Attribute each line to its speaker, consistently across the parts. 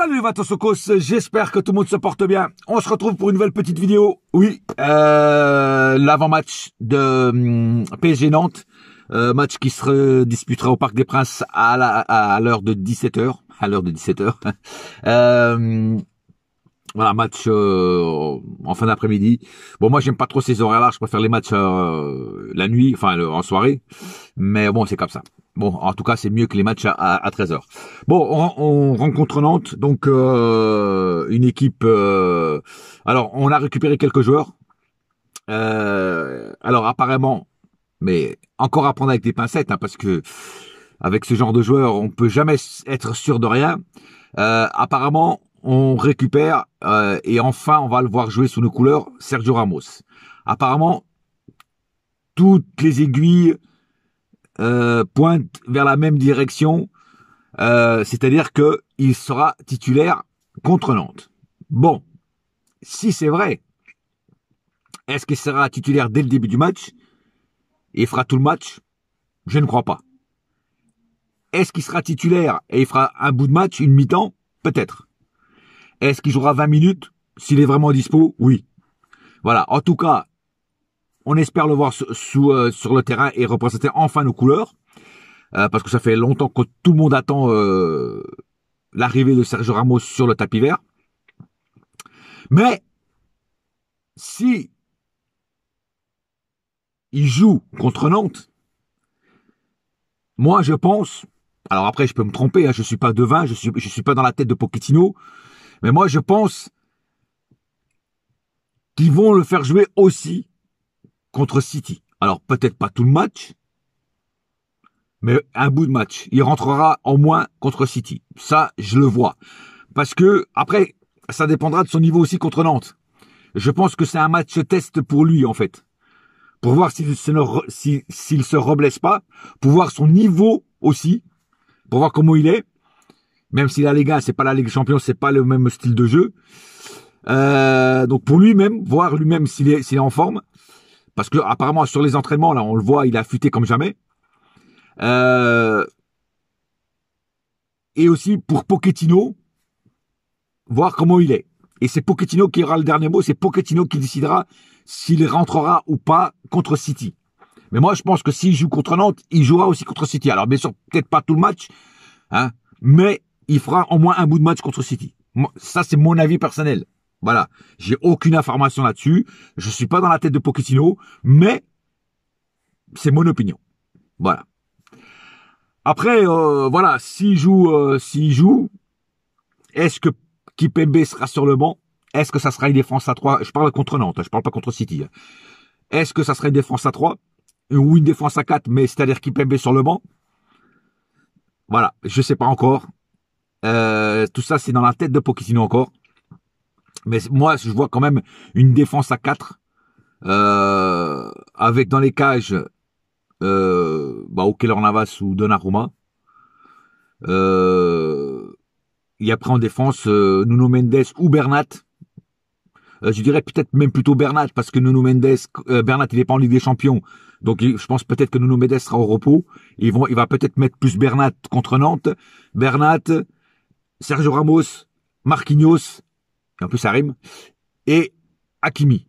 Speaker 1: Salut Vatosokos, j'espère que tout le monde se porte bien. On se retrouve pour une nouvelle petite vidéo. Oui, l'avant-match de PSG Nantes. Match qui se disputera au Parc des Princes à l'heure de 17h. À l'heure de 17h. Voilà, match en fin d'après-midi. Bon, moi, j'aime pas trop ces horaires-là. Je préfère les matchs la nuit, enfin en soirée. Mais bon, c'est comme ça. Bon, en tout cas, c'est mieux que les matchs à 13h. Bon, on rencontre Nantes, donc une équipe... alors, on a récupéré quelques joueurs. Alors, apparemment, mais encore à prendre avec des pincettes, hein, parce que avec ce genre de joueurs, on peut jamais être sûr de rien. Apparemment, on récupère et enfin on va le voir jouer sous nos couleurs, Sergio Ramos. Apparemment, toutes les aiguilles pointent vers la même direction, c'est-à-dire que il sera titulaire contre Nantes. Bon, si c'est vrai, est-ce qu'il sera titulaire dès le début du match et fera tout le match? Je ne crois pas. Est-ce qu'il sera titulaire et il fera un bout de match, une mi-temps? Peut-être. Est-ce qu'il jouera 20 minutes? S'il est vraiment dispo? Oui. Voilà. En tout cas, on espère le voir sur le terrain et représenter enfin nos couleurs. Parce que ça fait longtemps que tout le monde attend l'arrivée de Sergio Ramos sur le tapis vert. Mais, si il joue contre Nantes, moi je pense, alors après je peux me tromper, hein, je suis pas devin, je suis pas dans la tête de Pochettino, mais moi je pense qu'ils vont le faire jouer aussi contre City. Alors peut-être pas tout le match, mais un bout de match. Il rentrera au moins contre City. Ça, je le vois. Parce que, après, ça dépendra de son niveau aussi contre Nantes. Je pense que c'est un match test pour lui, en fait. Pour voir s'il se reblesse pas, pour voir son niveau aussi, pour voir comment il est. Même si la Liga, c'est pas la Ligue des Champions, c'est pas le même style de jeu. Donc pour lui-même, voir lui-même s'il est en forme. Parce que apparemment sur les entraînements, là, on le voit, il a affûté comme jamais. Et aussi pour Pochettino, voir comment il est. Et c'est Pochettino qui aura le dernier mot, c'est Pochettino qui décidera s'il rentrera ou pas contre City. Mais moi, je pense que s'il joue contre Nantes, il jouera aussi contre City. Alors, bien sûr, peut-être pas tout le match, hein, mais il fera au moins un bout de match contre City. Ça, c'est mon avis personnel. Voilà. J'ai aucune information là-dessus. Je suis pas dans la tête de Pochettino, mais c'est mon opinion. Voilà. Après, voilà, s'il joue, est-ce que Kimpembe sera sur le banc? Est-ce que ça sera une défense à 3? Je parle contre Nantes, je parle pas contre City. Est-ce que ça sera une défense à 3 ou une défense à 4, mais c'est-à-dire Kimpembe sur le banc? Voilà, je sais pas encore. Tout ça, c'est dans la tête de Pochettino encore. Mais moi, je vois quand même une défense à 4, avec dans les cages Keylor Navas ou Donnarumma. Et après en défense, Nuno Mendes ou Bernat. Je dirais peut-être même plutôt Bernat, parce que Nuno Mendes, Bernat, il n'est pas en Ligue des Champions. Donc je pense peut-être que Nuno Mendes sera au repos. Il va peut-être mettre plus Bernat contre Nantes. Bernat, Sergio Ramos, Marquinhos, en plus ça rime, et Hakimi.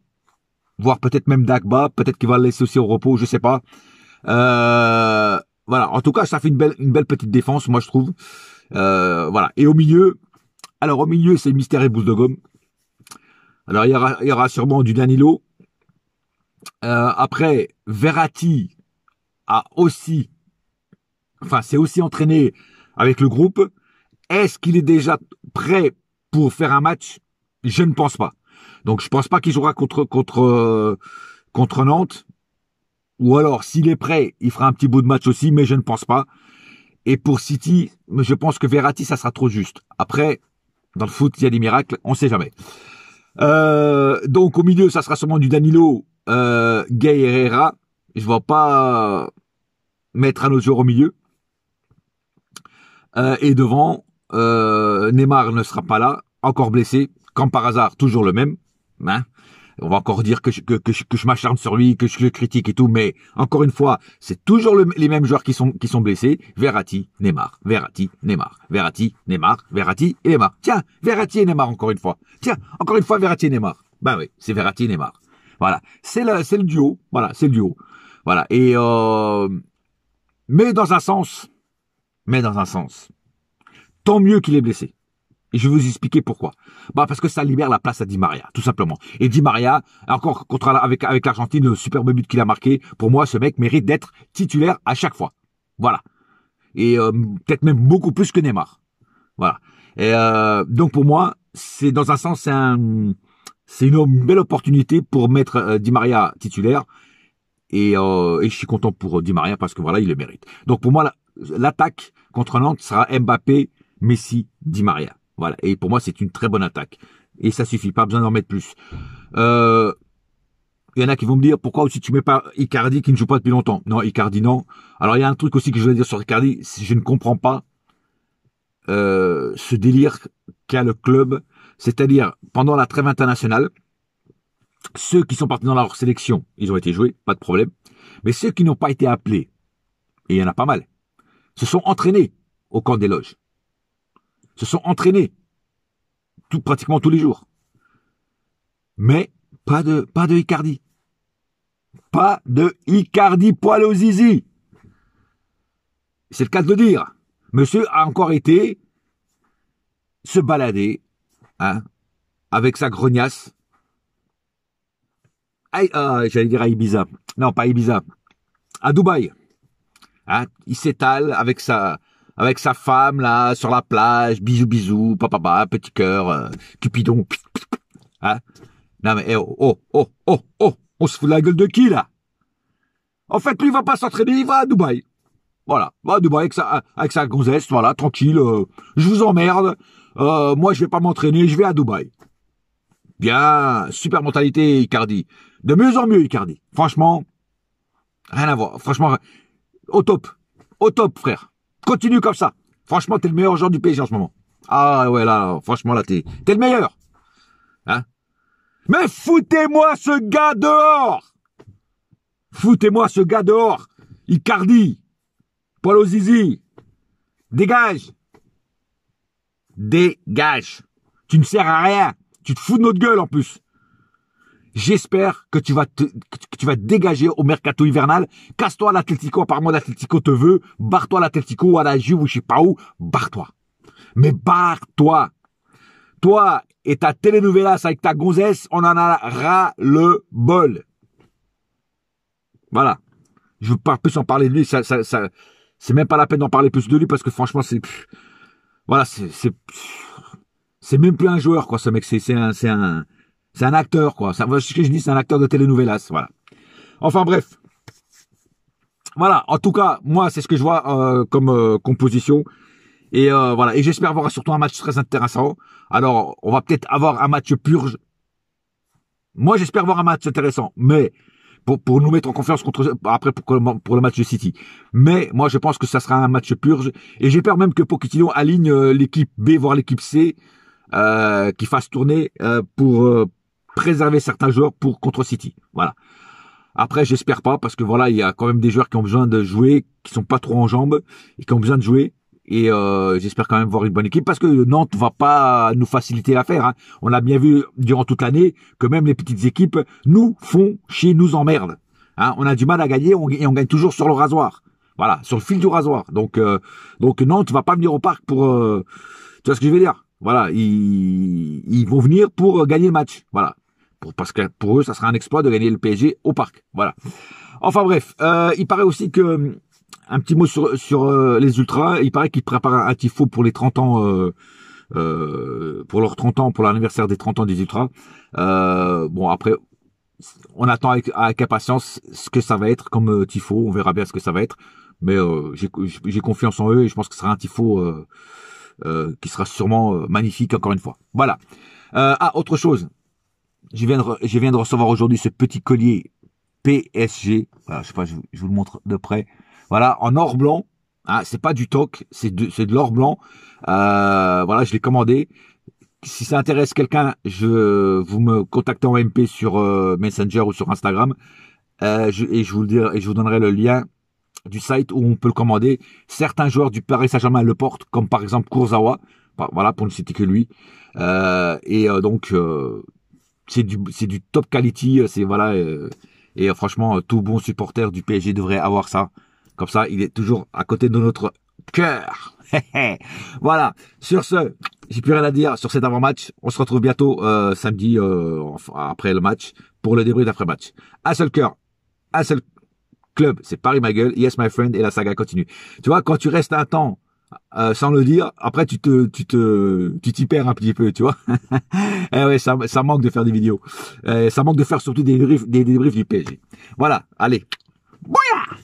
Speaker 1: Voire peut-être même Dagba, peut-être qu'il va le laisser aussi au repos, je sais pas. Voilà, en tout cas, ça fait une belle petite défense, moi je trouve. Voilà. Et au milieu, c'est Mystère et Bouse de Gomme. Alors, il y aura sûrement du Danilo. Après, Verratti s'est aussi entraîné avec le groupe. Est-ce qu'il est déjà prêt pour faire un match? Je ne pense pas. Donc, je pense pas qu'il jouera contre Nantes. Ou alors, s'il est prêt, il fera un petit bout de match aussi, mais je ne pense pas. Et pour City, je pense que Verratti, ça sera trop juste. Après, dans le foot, il y a des miracles, on sait jamais. Donc au milieu, ça sera sûrement du Danilo, Gay Herrera. Je ne vais pas mettre un autre joueur au milieu. Et devant, Neymar ne sera pas là, encore blessé, comme par hasard, toujours le même. Hein. On va encore dire que je m'acharne sur lui, que je le critique et tout, mais encore une fois, c'est toujours les mêmes joueurs qui sont blessés. Verratti, Neymar, Verratti, Neymar, Verratti, Neymar, Verratti et Neymar. Tiens, Verratti et Neymar encore une fois. Tiens, encore une fois Verratti et Neymar. Ben oui, c'est Verratti et Neymar. Voilà, c'est le duo. Voilà, c'est le duo. Voilà. Et mais dans un sens, tant mieux qu'il est blessé. Et je vais vous expliquer pourquoi. Bah parce que ça libère la place à Di Maria, tout simplement. Et Di Maria, encore avec l'Argentine, le superbe but qu'il a marqué, pour moi, ce mec mérite d'être titulaire à chaque fois. Voilà. Et peut-être même beaucoup plus que Neymar. Voilà. Et donc pour moi, c'est dans un sens, c'est une belle opportunité pour mettre Di Maria titulaire. Et je suis content pour Di Maria parce que voilà, il le mérite. Donc pour moi, l'attaque contre Nantes sera Mbappé, Messi, Di Maria. Voilà. Et pour moi, c'est une très bonne attaque. Et ça suffit, pas besoin d'en mettre plus. Il y en a qui vont me dire, pourquoi aussi tu mets pas Icardi qui ne joue pas depuis longtemps? Non, Icardi, non. Alors, il y a un truc aussi que je veux dire sur Icardi, je ne comprends pas ce délire qu'a le club. C'est-à-dire, pendant la trêve internationale, ceux qui sont partis dans leur sélection, ils ont été joués, pas de problème. Mais ceux qui n'ont pas été appelés, et il y en a pas mal, se sont entraînés au camp des loges. Se sont entraînés pratiquement tous les jours. Mais pas de Icardi. Pas de Icardi poil au zizi. C'est le cas de le dire. Monsieur a encore été se balader avec sa grognasse. J'allais dire à Ibiza. Non, pas Ibiza. À Dubaï. Il s'étale avec sa femme là sur la plage, bisous bisous, papa, petit cœur, Cupidon. Non mais on se fout de la gueule de qui là? En fait, lui il va pas s'entraîner, il va à Dubaï. Voilà, va à Dubaï avec sa gonzesse, voilà, tranquille. Je vous emmerde. Moi je vais pas m'entraîner, je vais à Dubaï. Bien, super mentalité Icardi. De mieux en mieux Icardi. Franchement, rien à voir. Franchement, au top, frère. Continue comme ça. Franchement, t'es le meilleur joueur du PSG en ce moment. Ah ouais, là, franchement, là, t'es le meilleur. Mais foutez-moi ce gars dehors. Foutez-moi ce gars dehors. Icardi. Poil au zizi. Dégage. Dégage. Tu ne sers à rien. Tu te fous de notre gueule en plus. J'espère que tu vas dégager au mercato hivernal. Casse-toi à l'Atlético, apparemment l'Atlético te veut. Barre-toi à l'Atlético ou à la Juve ou je sais pas où. Barre-toi. Mais barre-toi. Toi et ta telenovelas avec ta gonzesse, on en a ras le bol. Voilà. Je veux pas plus en parler de lui. C'est même pas la peine d'en parler plus de lui parce que franchement, voilà, c'est même plus un joueur, quoi, ce mec. C'est un acteur, quoi. Ce que je dis, c'est un acteur de telenovelas, voilà. Enfin, bref. Voilà. En tout cas, moi, c'est ce que je vois comme composition. Et voilà. Et j'espère voir surtout un match très intéressant. Alors, on va peut-être avoir un match purge. Moi, j'espère voir un match intéressant. Mais pour nous mettre en confiance pour le match de City. Mais moi, je pense que ça sera un match purge. Et j'ai peur même que Pochettino aligne l'équipe B, voire l'équipe C, qui fasse tourner pour préserver certains joueurs contre City. Voilà. Après, j'espère pas parce que voilà, il y a quand même des joueurs qui ont besoin de jouer, qui sont pas trop en jambes et qui ont besoin de jouer. Et j'espère quand même voir une bonne équipe parce que Nantes va pas nous faciliter l'affaire. On a bien vu durant toute l'année que même les petites équipes nous font chier, nous emmerdent. On a du mal à gagner et on gagne toujours sur le rasoir. Voilà, sur le fil du rasoir. Donc Nantes va pas venir au parc pour... tu vois ce que je veux dire? Voilà, ils vont venir pour gagner le match. Voilà. Parce que pour eux, ça sera un exploit de gagner le PSG au parc. Voilà. Enfin bref, il paraît aussi que un petit mot sur les Ultras. Il paraît qu'ils préparent un tifo pour les 30 ans, pour leurs 30 ans, pour l'anniversaire des 30 ans des Ultras. Bon après, on attend avec impatience ce que ça va être comme tifo. On verra bien ce que ça va être. Mais j'ai confiance en eux et je pense que ce sera un tifo qui sera sûrement magnifique encore une fois. Voilà. Autre chose. Je viens de recevoir aujourd'hui ce petit collier PSG. Voilà, je sais pas, je vous le montre de près. Voilà, en or blanc. C'est pas du toc, c'est de l'or blanc. Voilà, je l'ai commandé. si ça intéresse quelqu'un, vous me contactez en MP sur Messenger ou sur Instagram, je vous donnerai le lien du site où on peut le commander. Certains joueurs du Paris Saint-Germain le portent, comme par exemple Kurzawa, voilà, pour ne citer que lui. Donc c'est du top quality, c'est voilà. Franchement, tout bon supporter du PSG devrait avoir ça. Comme ça, il est toujours à côté de notre cœur. Voilà. Sur ce, j'ai plus rien à dire sur cet avant-match. On se retrouve bientôt samedi après le match pour le débrief d'après-match. Un seul cœur, un seul club, c'est Paris ma gueule, yes my friend, et la saga continue. Tu vois, quand tu restes un temps sans le dire, après tu t'y perds un petit peu, tu vois. Eh ouais, ça manque de faire des vidéos. Ça manque de faire surtout des débriefs du PSG. Voilà, allez. Bouya!